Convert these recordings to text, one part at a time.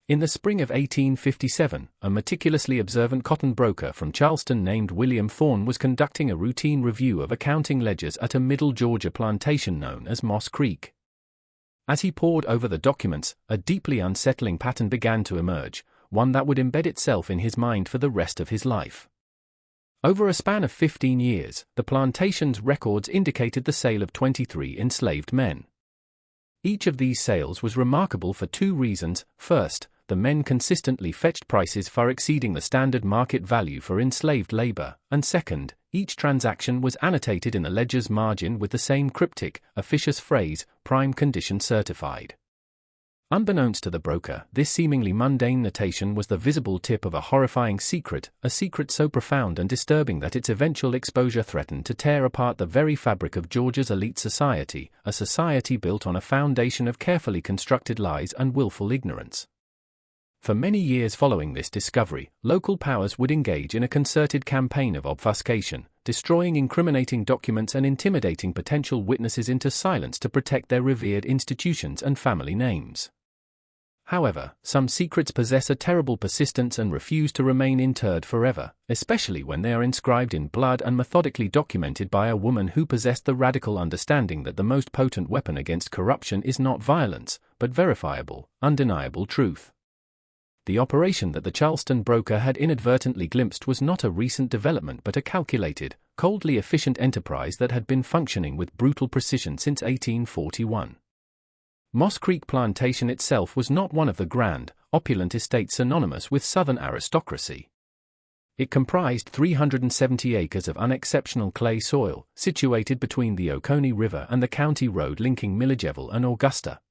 In the spring of 1857, a meticulously observant cotton broker from Charleston named William Thorne was conducting a routine review of accounting ledgers at a Middle Georgia plantation known as Moss Creek. As he pored over the documents, a deeply unsettling pattern began to emerge, one that would embed itself in his mind for the rest of his life. Over a span of 15 years, the plantation's records indicated the sale of 23 enslaved men. Each of these sales was remarkable for two reasons. First, the men consistently fetched prices far exceeding the standard market value for enslaved labor, and second, each transaction was annotated in the ledger's margin with the same cryptic, officious phrase, prime condition certified. Unbeknownst to the broker, this seemingly mundane notation was the visible tip of a horrifying secret, a secret so profound and disturbing that its eventual exposure threatened to tear apart the very fabric of Georgia's elite society, a society built on a foundation of carefully constructed lies and willful ignorance. For many years following this discovery, local powers would engage in a concerted campaign of obfuscation, destroying incriminating documents and intimidating potential witnesses into silence to protect their revered institutions and family names. However, some secrets possess a terrible persistence and refuse to remain interred forever, especially when they are inscribed in blood and methodically documented by a woman who possessed the radical understanding that the most potent weapon against corruption is not violence, but verifiable, undeniable truth. The operation that the Charleston broker had inadvertently glimpsed was not a recent development but a calculated, coldly efficient enterprise that had been functioning with brutal precision since 1841. Moss Creek Plantation itself was not one of the grand, opulent estates synonymous with Southern aristocracy. It comprised 370 acres of unexceptional clay soil, situated between the Oconee River and the county road linking Milledgeville and Augusta.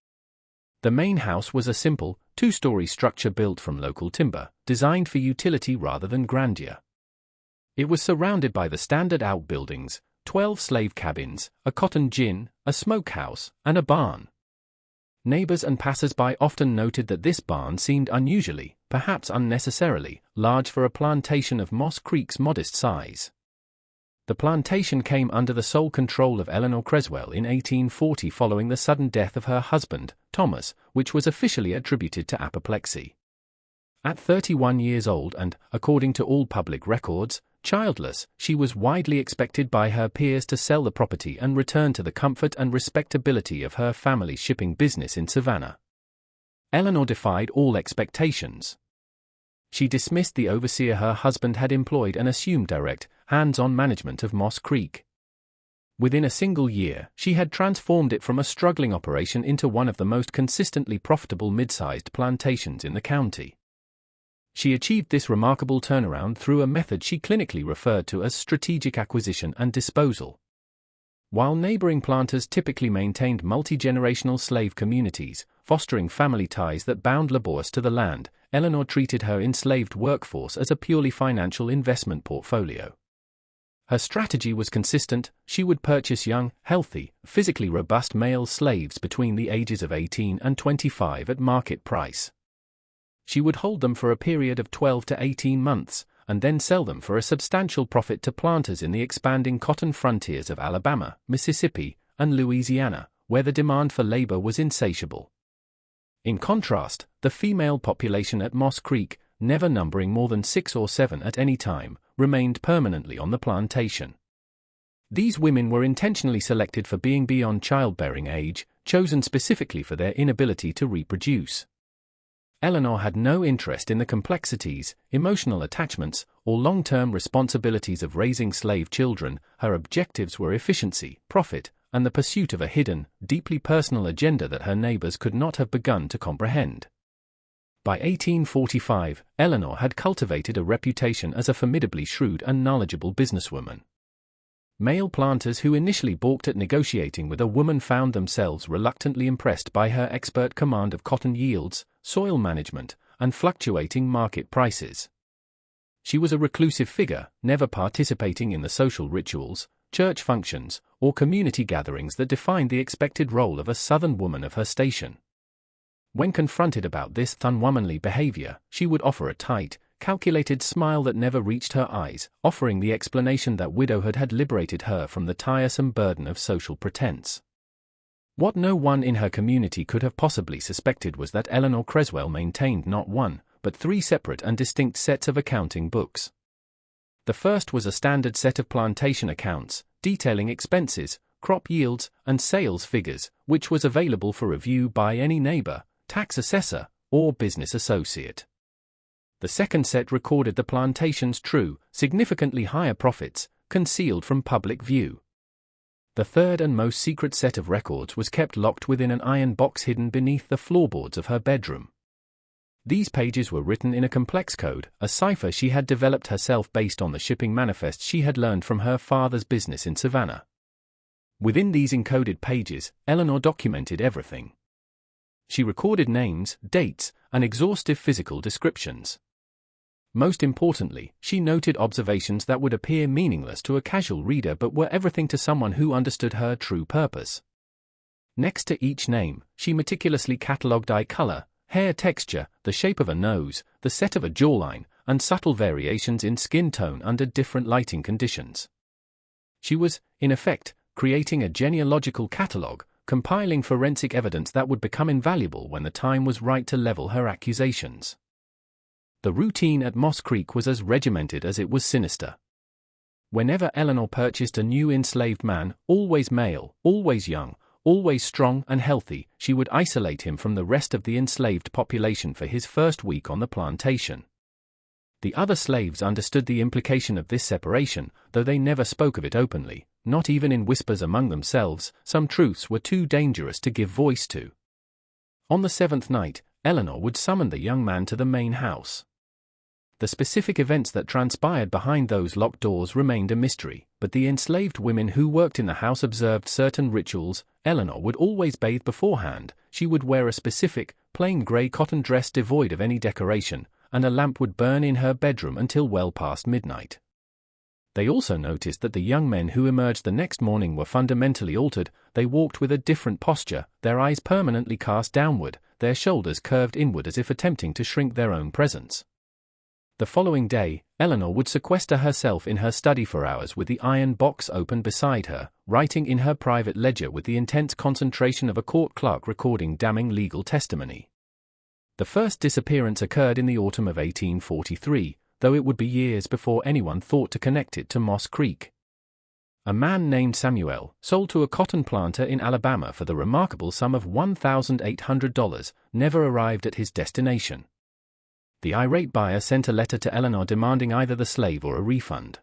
The main house was a simple, two-story structure built from local timber, designed for utility rather than grandeur. It was surrounded by the standard outbuildings, 12 slave cabins, a cotton gin, a smokehouse, and a barn. Neighbors and passers-by often noted that this barn seemed unusually, perhaps unnecessarily, large for a plantation of Moss Creek's modest size. The plantation came under the sole control of Eleanor Creswell in 1840 following the sudden death of her husband, Thomas, which was officially attributed to apoplexy. At 31 years old and, according to all public records, childless, she was widely expected by her peers to sell the property and return to the comfort and respectability of her family's shipping business in Savannah. Eleanor defied all expectations. She dismissed the overseer her husband had employed and assumed direct, hands-on management of Moss Creek. Within a single year, she had transformed it from a struggling operation into one of the most consistently profitable mid-sized plantations in the county. She achieved this remarkable turnaround through a method she clinically referred to as strategic acquisition and disposal. While neighboring planters typically maintained multi-generational slave communities, fostering family ties that bound laborious to the land, Eleanor treated her enslaved workforce as a purely financial investment portfolio. Her strategy was consistent. She would purchase young, healthy, physically robust male slaves between the ages of 18 and 25 at market price. She would hold them for a period of 12 to 18 months, and then sell them for a substantial profit to planters in the expanding cotton frontiers of Alabama, Mississippi, and Louisiana, where the demand for labor was insatiable. In contrast, the female population at Moss Creek, never numbering more than 6 or 7 at any time, remained permanently on the plantation. These women were intentionally selected for being beyond childbearing age, chosen specifically for their inability to reproduce. Eleanor had no interest in the complexities, emotional attachments, or long-term responsibilities of raising slave children. Her objectives were efficiency, profit, and the pursuit of a hidden, deeply personal agenda that her neighbors could not have begun to comprehend. By 1845, Eleanor had cultivated a reputation as a formidably shrewd and knowledgeable businesswoman. Male planters who initially balked at negotiating with a woman found themselves reluctantly impressed by her expert command of cotton yields, soil management, and fluctuating market prices. She was a reclusive figure, never participating in the social rituals, church functions, or community gatherings that defined the expected role of a Southern woman of her station. When confronted about this unwomanly behavior, she would offer a tight, calculated smile that never reached her eyes, offering the explanation that widowhood had liberated her from the tiresome burden of social pretense. What no one in her community could have possibly suspected was that Eleanor Creswell maintained not one, but 3 separate and distinct sets of accounting books. The first was a standard set of plantation accounts, detailing expenses, crop yields, and sales figures, which was available for review by any neighbor, tax assessor, or business associate. The second set recorded the plantation's true, significantly higher profits, concealed from public view. The third and most secret set of records was kept locked within an iron box hidden beneath the floorboards of her bedroom. These pages were written in a complex code, a cipher she had developed herself based on the shipping manifest she had learned from her father's business in Savannah. Within these encoded pages, Eleanor documented everything. She recorded names, dates, and exhaustive physical descriptions. Most importantly, she noted observations that would appear meaningless to a casual reader but were everything to someone who understood her true purpose. Next to each name, she meticulously catalogued eye color, hair texture, the shape of a nose, the set of a jawline, and subtle variations in skin tone under different lighting conditions. She was, in effect, creating a genealogical catalogue, compiling forensic evidence that would become invaluable when the time was right to level her accusations. The routine at Moss Creek was as regimented as it was sinister. Whenever Eleanor purchased a new enslaved man, always male, always young, always strong and healthy, she would isolate him from the rest of the enslaved population for his first week on the plantation. The other slaves understood the implication of this separation, though they never spoke of it openly, not even in whispers among themselves. Some truths were too dangerous to give voice to. On the 7th night, Eleanor would summon the young man to the main house. The specific events that transpired behind those locked doors remained a mystery, but the enslaved women who worked in the house observed certain rituals. Eleanor would always bathe beforehand, she would wear a specific, plain grey cotton dress devoid of any decoration, and a lamp would burn in her bedroom until well past midnight. They also noticed that the young men who emerged the next morning were fundamentally altered. They walked with a different posture, their eyes permanently cast downward, their shoulders curved inward as if attempting to shrink their own presence. The following day, Eleanor would sequester herself in her study for hours with the iron box open beside her, writing in her private ledger with the intense concentration of a court clerk recording damning legal testimony. The first disappearance occurred in the autumn of 1843, though it would be years before anyone thought to connect it to Moss Creek. A man named Samuel, sold to a cotton planter in Alabama for the remarkable sum of $1,800, never arrived at his destination. The irate buyer sent a letter to Eleanor demanding either the slave or a refund.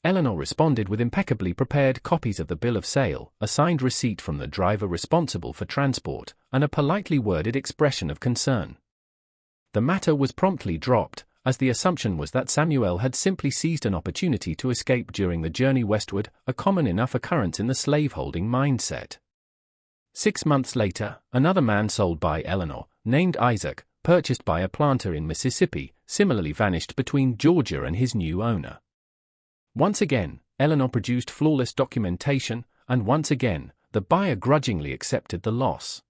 Eleanor responded with impeccably prepared copies of the bill of sale, a signed receipt from the driver responsible for transport, and a politely worded expression of concern. The matter was promptly dropped, as the assumption was that Samuel had simply seized an opportunity to escape during the journey westward, a common enough occurrence in the slaveholding mindset. 6 months later, another man sold by Eleanor, named Isaac, purchased by a planter in Mississippi, similarly vanished between Georgia and his new owner. Once again, Eleanor produced flawless documentation, and once again, the buyer grudgingly accepted the loss.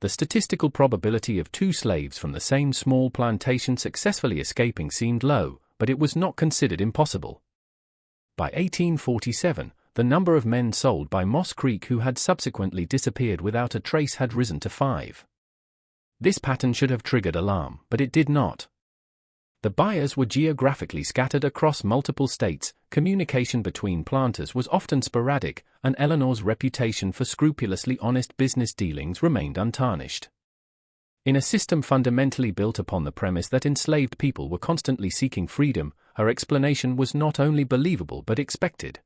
The statistical probability of 2 slaves from the same small plantation successfully escaping seemed low, but it was not considered impossible. By 1847, the number of men sold by Moss Creek who had subsequently disappeared without a trace had risen to 5. This pattern should have triggered alarm, but it did not. The buyers were geographically scattered across multiple states, communication between planters was often sporadic, and Eleanor's reputation for scrupulously honest business dealings remained untarnished. In a system fundamentally built upon the premise that enslaved people were constantly seeking freedom, her explanation was not only believable but expected.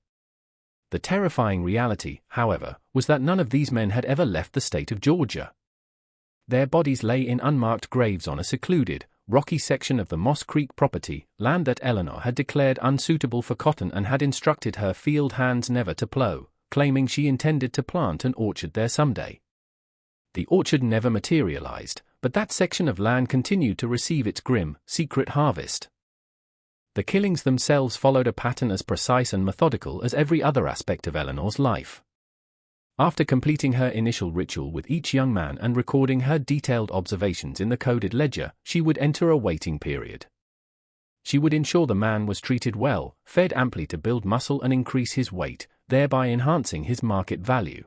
The terrifying reality, however, was that none of these men had ever left the state of Georgia. Their bodies lay in unmarked graves on a secluded, rocky section of the Moss Creek property, land that Eleanor had declared unsuitable for cotton and had instructed her field hands never to plow, claiming she intended to plant an orchard there someday. The orchard never materialized, but that section of land continued to receive its grim, secret harvest. The killings themselves followed a pattern as precise and methodical as every other aspect of Eleanor's life. After completing her initial ritual with each young man and recording her detailed observations in the coded ledger, she would enter a waiting period. She would ensure the man was treated well, fed amply to build muscle and increase his weight, thereby enhancing his market value.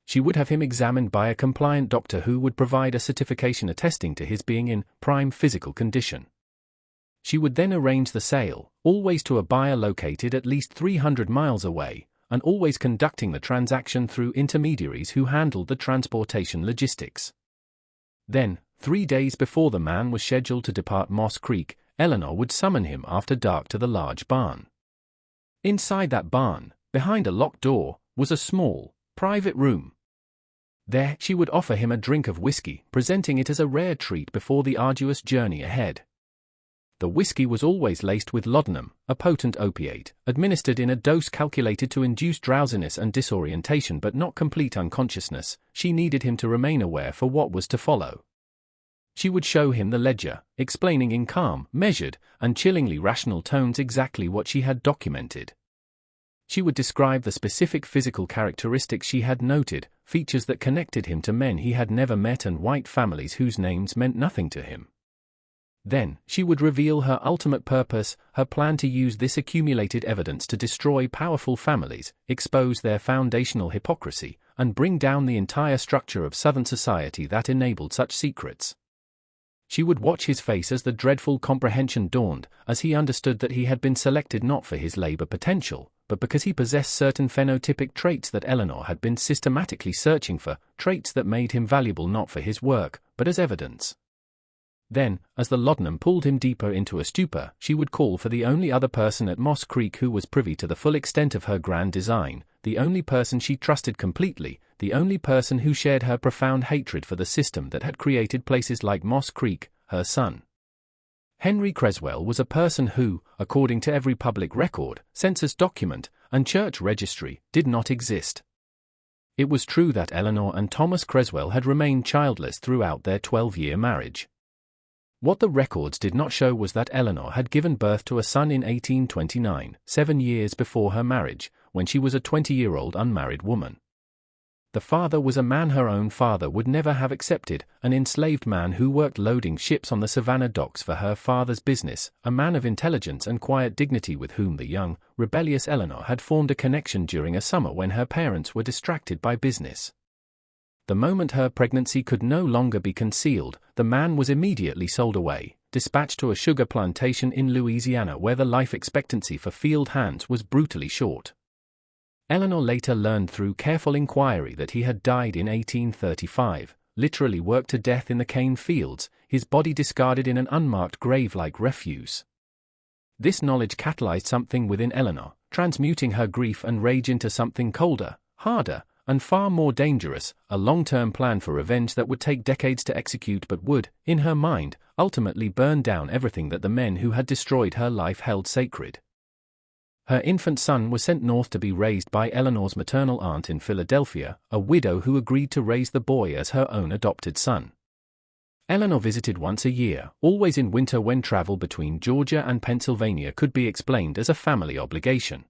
She would have him examined by a compliant doctor who would provide a certification attesting to his being in prime physical condition. She would then arrange the sale, always to a buyer located at least 300 miles away, and always conducting the transaction through intermediaries who handled the transportation logistics. Then, 3 days before the man was scheduled to depart Moss Creek, Eleanor would summon him after dark to the large barn. Inside that barn, behind a locked door, was a small, private room. There, she would offer him a drink of whiskey, presenting it as a rare treat before the arduous journey ahead. The whiskey was always laced with laudanum, a potent opiate, administered in a dose calculated to induce drowsiness and disorientation but not complete unconsciousness. She needed him to remain aware for what was to follow. She would show him the ledger, explaining in calm, measured, and chillingly rational tones exactly what she had documented. She would describe the specific physical characteristics she had noted, features that connected him to men he had never met and white families whose names meant nothing to him. Then, she would reveal her ultimate purpose, her plan to use this accumulated evidence to destroy powerful families, expose their foundational hypocrisy, and bring down the entire structure of Southern society that enabled such secrets. She would watch his face as the dreadful comprehension dawned, as he understood that he had been selected not for his labor potential, but because he possessed certain phenotypic traits that Eleanor had been systematically searching for, traits that made him valuable not for his work, but as evidence. Then, as the laudanum pulled him deeper into a stupor, she would call for the only other person at Moss Creek who was privy to the full extent of her grand design, the only person she trusted completely, the only person who shared her profound hatred for the system that had created places like Moss Creek, her son. Henry Creswell was a person who, according to every public record, census document, and church registry, did not exist. It was true that Eleanor and Thomas Creswell had remained childless throughout their 12-year marriage. What the records did not show was that Eleanor had given birth to a son in 1829, 7 years before her marriage, when she was a 20-year-old unmarried woman. The father was a man her own father would never have accepted, an enslaved man who worked loading ships on the Savannah docks for her father's business, a man of intelligence and quiet dignity with whom the young, rebellious Eleanor had formed a connection during a summer when her parents were distracted by business. The moment her pregnancy could no longer be concealed, the man was immediately sold away, dispatched to a sugar plantation in Louisiana where the life expectancy for field hands was brutally short. Eleanor later learned through careful inquiry that he had died in 1835, literally worked to death in the cane fields, his body discarded in an unmarked grave like refuse. This knowledge catalyzed something within Eleanor, transmuting her grief and rage into something colder, harder, and far more dangerous, a long-term plan for revenge that would take decades to execute but would, in her mind, ultimately burn down everything that the men who had destroyed her life held sacred. Her infant son was sent north to be raised by Eleanor's maternal aunt in Philadelphia, a widow who agreed to raise the boy as her own adopted son. Eleanor visited once a year, always in winter when travel between Georgia and Pennsylvania could be explained as a family obligation.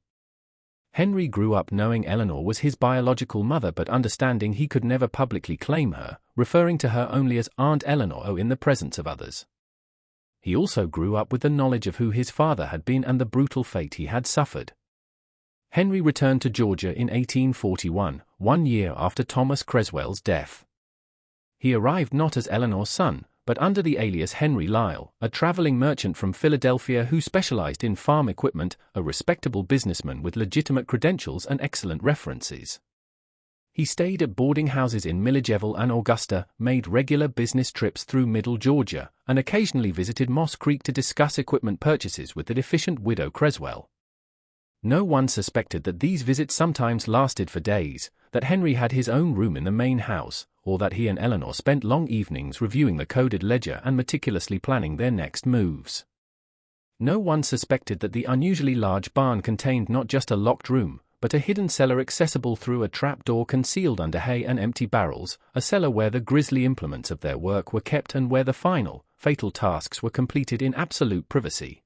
Henry grew up knowing Eleanor was his biological mother but understanding he could never publicly claim her, referring to her only as Aunt Eleanor in the presence of others. He also grew up with the knowledge of who his father had been and the brutal fate he had suffered. Henry returned to Georgia in 1841, 1 year after Thomas Creswell's death. He arrived not as Eleanor's son, but under the alias Henry Lyle, a traveling merchant from Philadelphia who specialized in farm equipment, a respectable businessman with legitimate credentials and excellent references. He stayed at boarding houses in Milledgeville and Augusta, made regular business trips through Middle Georgia, and occasionally visited Moss Creek to discuss equipment purchases with the deficient widow Creswell. No one suspected that these visits sometimes lasted for days, that Henry had his own room in the main house, or that he and Eleanor spent long evenings reviewing the coded ledger and meticulously planning their next moves. No one suspected that the unusually large barn contained not just a locked room, but a hidden cellar accessible through a trapdoor concealed under hay and empty barrels, a cellar where the grisly implements of their work were kept and where the final, fatal tasks were completed in absolute privacy.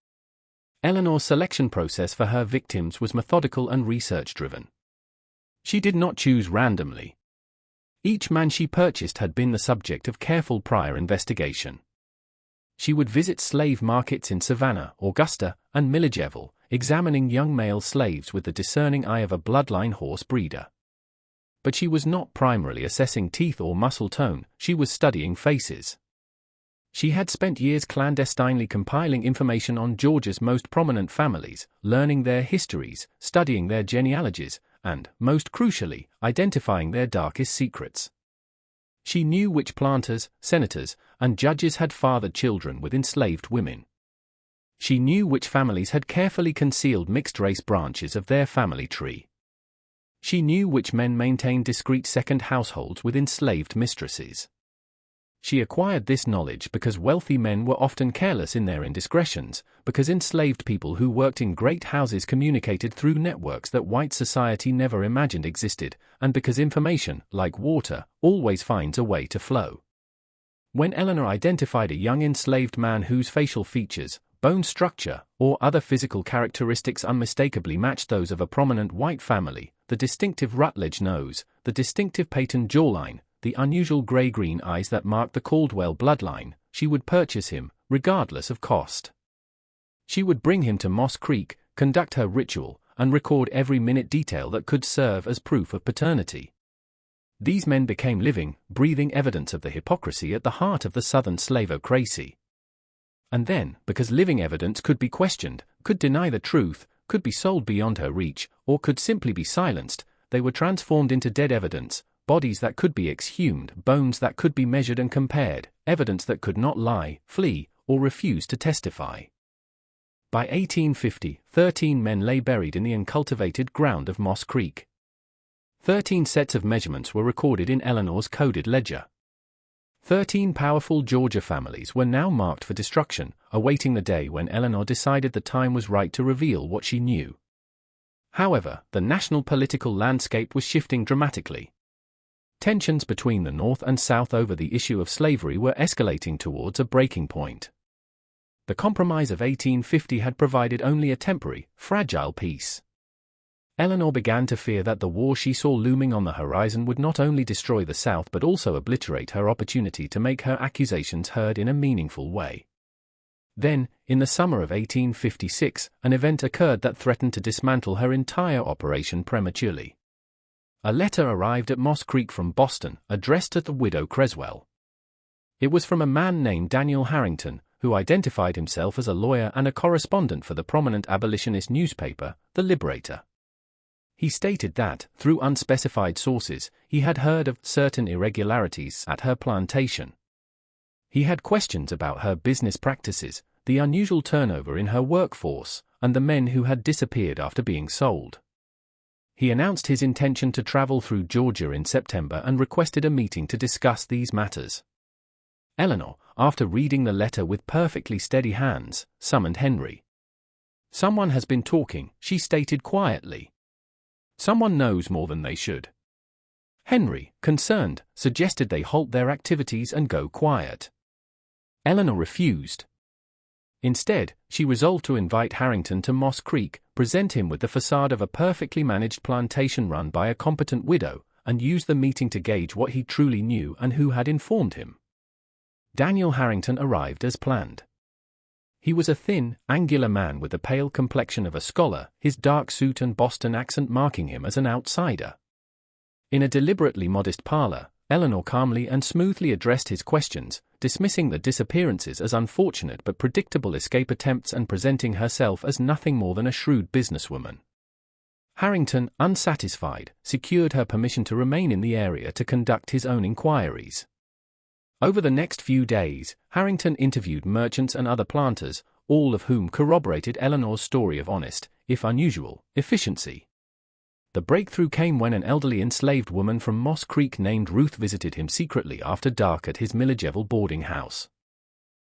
Eleanor's selection process for her victims was methodical and research-driven. She did not choose randomly. Each man she purchased had been the subject of careful prior investigation. She would visit slave markets in Savannah, Augusta, and Milledgeville, examining young male slaves with the discerning eye of a bloodline horse breeder. But she was not primarily assessing teeth or muscle tone, she was studying faces. She had spent years clandestinely compiling information on Georgia's most prominent families, learning their histories, studying their genealogies, and, most crucially, identifying their darkest secrets. She knew which planters, senators, and judges had fathered children with enslaved women. She knew which families had carefully concealed mixed-race branches of their family tree. She knew which men maintained discreet second households with enslaved mistresses. She acquired this knowledge because wealthy men were often careless in their indiscretions, because enslaved people who worked in great houses communicated through networks that white society never imagined existed, and because information, like water, always finds a way to flow. When Eleanor identified a young enslaved man whose facial features, bone structure, or other physical characteristics unmistakably matched those of a prominent white family, the distinctive Rutledge nose, the distinctive Peyton jawline, the unusual grey-green eyes that marked the Caldwell bloodline, she would purchase him, regardless of cost. She would bring him to Moss Creek, conduct her ritual, and record every minute detail that could serve as proof of paternity. These men became living, breathing evidence of the hypocrisy at the heart of the Southern slavocracy. And then, because living evidence could be questioned, could deny the truth, could be sold beyond her reach, or could simply be silenced, they were transformed into dead evidence, bodies that could be exhumed, bones that could be measured and compared, evidence that could not lie, flee, or refuse to testify. By 1850, 13 men lay buried in the uncultivated ground of Moss Creek. 13 sets of measurements were recorded in Eleanor's coded ledger. 13 powerful Georgia families were now marked for destruction, awaiting the day when Eleanor decided the time was right to reveal what she knew. However, the national political landscape was shifting dramatically. Tensions between the North and South over the issue of slavery were escalating towards a breaking point. The Compromise of 1850 had provided only a temporary, fragile peace. Eleanor began to fear that the war she saw looming on the horizon would not only destroy the South but also obliterate her opportunity to make her accusations heard in a meaningful way. Then, in the summer of 1856, an event occurred that threatened to dismantle her entire operation prematurely. A letter arrived at Moss Creek from Boston, addressed to the widow Creswell. It was from a man named Daniel Harrington, who identified himself as a lawyer and a correspondent for the prominent abolitionist newspaper, The Liberator. He stated that, through unspecified sources, he had heard of certain irregularities at her plantation. He had questions about her business practices, the unusual turnover in her workforce, and the men who had disappeared after being sold. He announced his intention to travel through Georgia in September and requested a meeting to discuss these matters. Eleanor, after reading the letter with perfectly steady hands, summoned Henry. "Someone has been talking," she stated quietly. "Someone knows more than they should." Henry, concerned, suggested they halt their activities and go quiet. Eleanor refused. Instead, she resolved to invite Harrington to Moss Creek, present him with the façade of a perfectly managed plantation run by a competent widow, and use the meeting to gauge what he truly knew and who had informed him. Daniel Harrington arrived as planned. He was a thin, angular man with the pale complexion of a scholar, his dark suit and Boston accent marking him as an outsider. In a deliberately modest parlor, Eleanor calmly and smoothly addressed his questions, dismissing the disappearances as unfortunate but predictable escape attempts and presenting herself as nothing more than a shrewd businesswoman. Harrington, unsatisfied, secured her permission to remain in the area to conduct his own inquiries. Over the next few days, Harrington interviewed merchants and other planters, all of whom corroborated Eleanor's story of honest, if unusual, efficiency. The breakthrough came when an elderly enslaved woman from Moss Creek named Ruth visited him secretly after dark at his Milledgeville boarding house.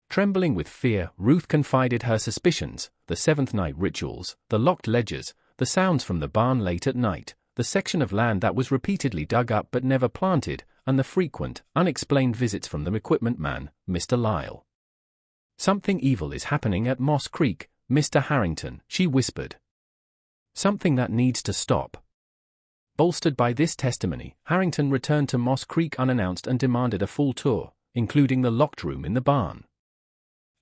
Trembling with fear, Ruth confided her suspicions, the seventh night rituals, the locked ledgers, the sounds from the barn late at night, the section of land that was repeatedly dug up but never planted, and the frequent, unexplained visits from the equipment man, Mr. Lyle. "Something evil is happening at Moss Creek, Mr. Harrington," she whispered. "Something that needs to stop." Bolstered by this testimony, Harrington returned to Moss Creek unannounced and demanded a full tour, including the locked room in the barn.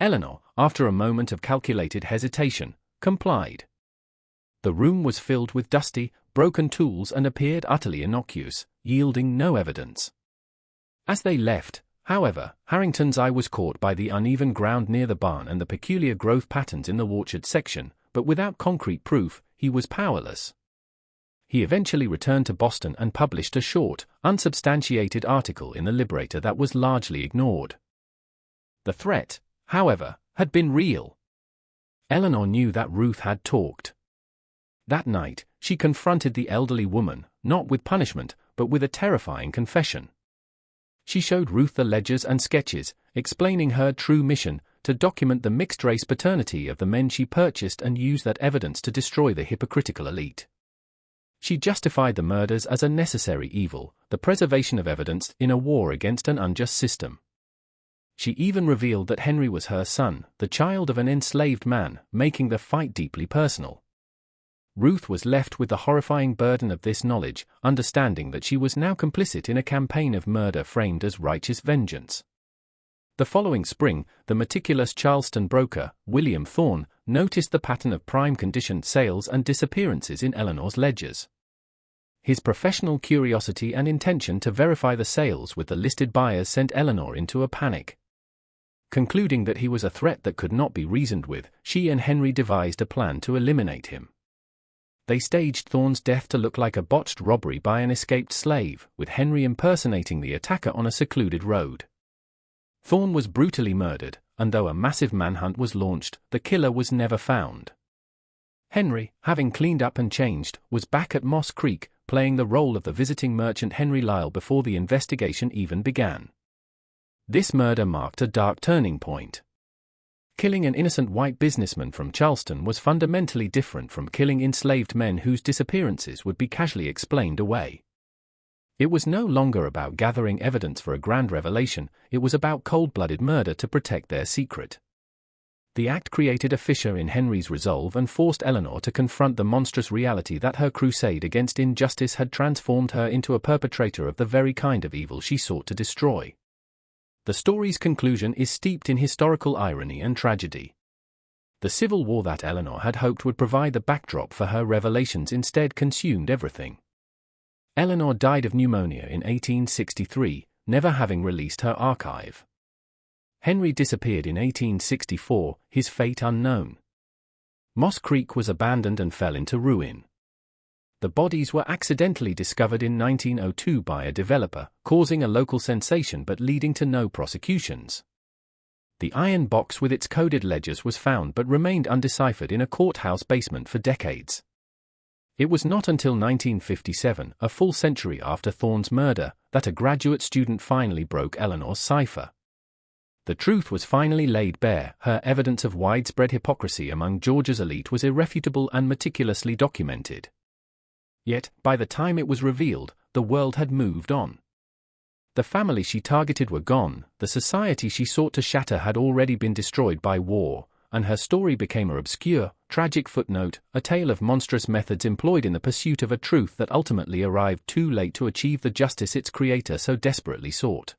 Eleanor, after a moment of calculated hesitation, complied. The room was filled with dusty, broken tools and appeared utterly innocuous, yielding no evidence. As they left, however, Harrington's eye was caught by the uneven ground near the barn and the peculiar growth patterns in the orchard section, but without concrete proof, he was powerless. He eventually returned to Boston and published a short, unsubstantiated article in the Liberator that was largely ignored. The threat, however, had been real. Eleanor knew that Ruth had talked. That night, she confronted the elderly woman, not with punishment, but with a terrifying confession. She showed Ruth the ledgers and sketches, explaining her true mission, to document the mixed-race paternity of the men she purchased and use that evidence to destroy the hypocritical elite. She justified the murders as a necessary evil, the preservation of evidence in a war against an unjust system. She even revealed that Henry was her son, the child of an enslaved man, making the fight deeply personal. Ruth was left with the horrifying burden of this knowledge, understanding that she was now complicit in a campaign of murder framed as righteous vengeance. The following spring, the meticulous Charleston broker, William Thorne, noticed the pattern of prime-conditioned sales and disappearances in Eleanor's ledgers. His professional curiosity and intention to verify the sales with the listed buyers sent Eleanor into a panic. Concluding that he was a threat that could not be reasoned with, she and Henry devised a plan to eliminate him. They staged Thorne's death to look like a botched robbery by an escaped slave, with Henry impersonating the attacker on a secluded road. Thorne was brutally murdered, and though a massive manhunt was launched, the killer was never found. Henry, having cleaned up and changed, was back at Moss Creek, playing the role of the visiting merchant Henry Lyle before the investigation even began. This murder marked a dark turning point. Killing an innocent white businessman from Charleston was fundamentally different from killing enslaved men whose disappearances would be casually explained away. It was no longer about gathering evidence for a grand revelation, it was about cold-blooded murder to protect their secret. The act created a fissure in Henry's resolve and forced Eleanor to confront the monstrous reality that her crusade against injustice had transformed her into a perpetrator of the very kind of evil she sought to destroy. The story's conclusion is steeped in historical irony and tragedy. The civil war that Eleanor had hoped would provide the backdrop for her revelations instead consumed everything. Eleanor died of pneumonia in 1863, never having released her archive. Henry disappeared in 1864, his fate unknown. Moss Creek was abandoned and fell into ruin. The bodies were accidentally discovered in 1902 by a developer, causing a local sensation but leading to no prosecutions. The iron box with its coded ledgers was found but remained undeciphered in a courthouse basement for decades. It was not until 1957, a full century after Thorne's murder, that a graduate student finally broke Eleanor's cipher. The truth was finally laid bare. Her evidence of widespread hypocrisy among Georgia's elite was irrefutable and meticulously documented. Yet, by the time it was revealed, the world had moved on. The family she targeted were gone, the society she sought to shatter had already been destroyed by war, and her story became an obscure, tragic footnote, a tale of monstrous methods employed in the pursuit of a truth that ultimately arrived too late to achieve the justice its creator so desperately sought.